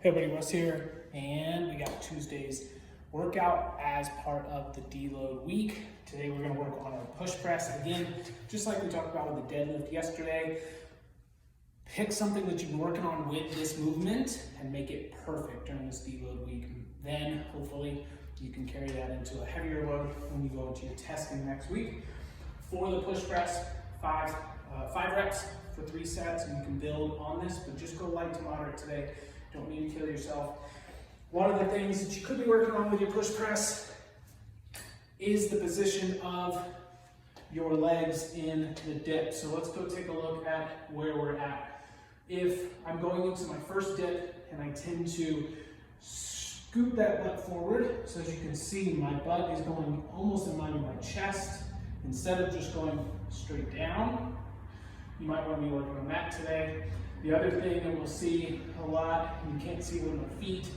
Hey everybody, Russ here, and we got Tuesday's workout as part of the deload week. Today we're going to work on our push press. Again, just like we talked about with the deadlift yesterday, pick something that you've been working on with this movement and make it perfect during this deload week. Then hopefully you can carry that into a heavier load when you go into your testing next week. For the push press, five reps for 3 sets, and you can build on this, but just go light to moderate today. Don't need to kill yourself. One of the things that you could be working on with your push press is the position of your legs in the dip. So let's go take a look at where we're at. If I'm going into my first dip and I tend to scoot that butt forward, so as you can see, my butt is going almost in line with my chest instead of just going straight down. You might want to be working on that today. The other thing that we'll see a lot, and you can't see with my feet,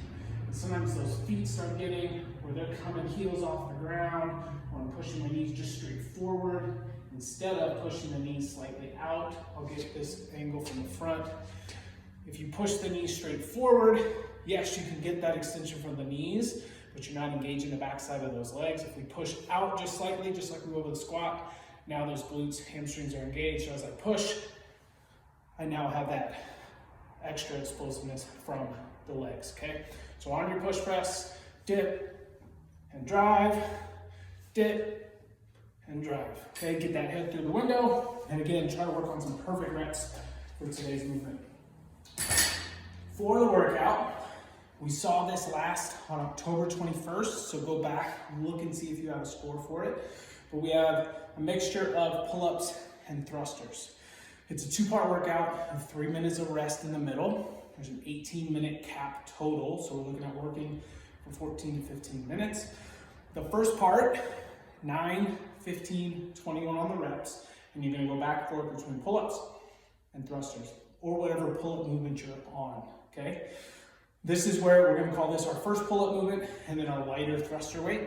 is sometimes those feet start getting where they're coming heels off the ground, or I'm pushing my knees just straight forward. Instead of pushing the knees slightly out, I'll get this angle from the front. If you push the knees straight forward, yes, you can get that extension from the knees, but you're not engaging the backside of those legs. If we push out just slightly, just like we will with a squat, now those glutes, hamstrings are engaged. So as I push, I now have that extra explosiveness from the legs, okay? So on your push press, dip and drive, dip and drive. Okay, get that head through the window, and again, try to work on some perfect reps for today's movement. For the workout, we saw this last on October 21st, so go back, look and see if you have a score for it. But we have a mixture of pull-ups and thrusters. It's a 2-part workout with 3 minutes of rest in the middle. There's an 18-minute cap total, so we're looking at working for 14 to 15 minutes. The first part, 9, 15, 21 on the reps, and you're gonna go back and forth between pull-ups and thrusters, or whatever pull-up movement you're on, okay? This is where we're gonna call this our first pull-up movement, and then our lighter thruster weight.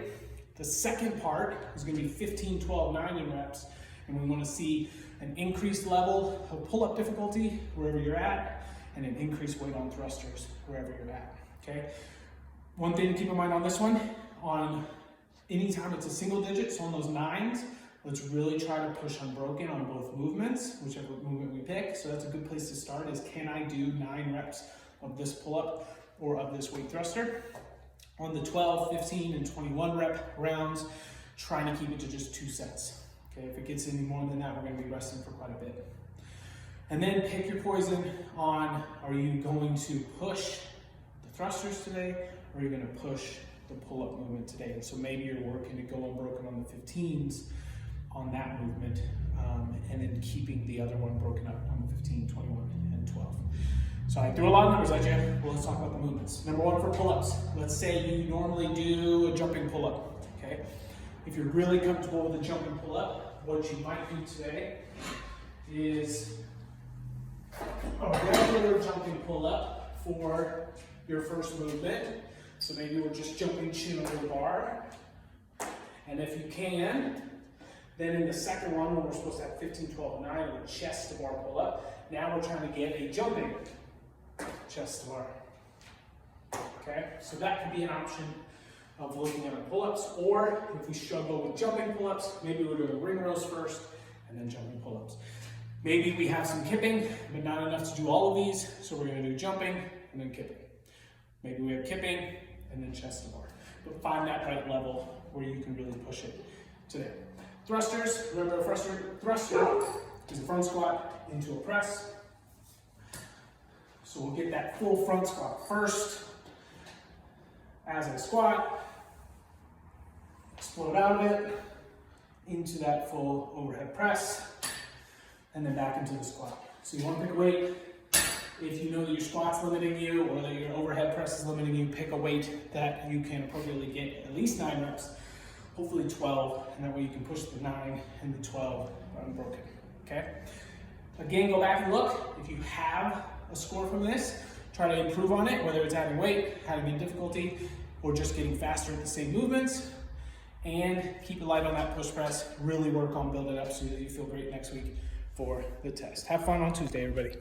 The second part is gonna be 15, 12, 9 reps, and we wanna see an increased level of pull-up difficulty wherever you're at, and an increased weight on thrusters wherever you're at, okay? One thing to keep in mind on this one, on anytime it's a single digit, so on those 9s, let's really try to push unbroken on both movements, whichever movement we pick. So that's a good place to start is, can I do 9 reps of this pull-up or of this weight thruster? On the 12, 15, and 21 rep rounds, trying to keep it to just 2 sets. Okay, if it gets any more than that, we're gonna be resting for quite a bit. And then pick your poison on, are you going to push the thrusters today, or are you gonna push the pull-up movement today? And so maybe you're working to go unbroken on the 15s on that movement, and then keeping the other one broken up on the 15, 21, and 12. So I threw a lot of numbers at you. Well, let's talk about the movements. Number 1 for pull-ups. Let's say you normally do a jumping pull-up, okay? If you're really comfortable with a jumping pull-up, what you might do today is a regular jumping pull-up for your first movement. So maybe we're just jumping chin over the bar. And if you can, then in the second one, when we're supposed to have 15, 12, 9, or a chest to bar pull-up, now we're trying to get a jumping chest to bar. Okay, so that could be an option of looking at our pull-ups, or if we struggle with jumping pull-ups, maybe we're doing ring rows first and then jumping pull-ups. Maybe we have some kipping, but not enough to do all of these, so we're gonna do jumping and then kipping. Maybe we have kipping and then chest to bar. But find that right level where you can really push it today. Thrusters, remember a thruster is a front squat into a press. So we'll get that full front squat first. As I squat, explode out of it, into that full overhead press, and then back into the squat. So you want to pick a weight. If you know that your squat's limiting you, or that your overhead press is limiting you, pick a weight that you can appropriately get at least 9 reps, hopefully 12, and that way you can push the 9 and the 12 unbroken, okay? Again, go back and look. If you have a score from this, try to improve on it, whether it's adding weight, adding in difficulty, or just getting faster at the same movements. And keep it light on that push press. Really work on building it up so that you feel great next week for the test. Have fun on Tuesday, everybody.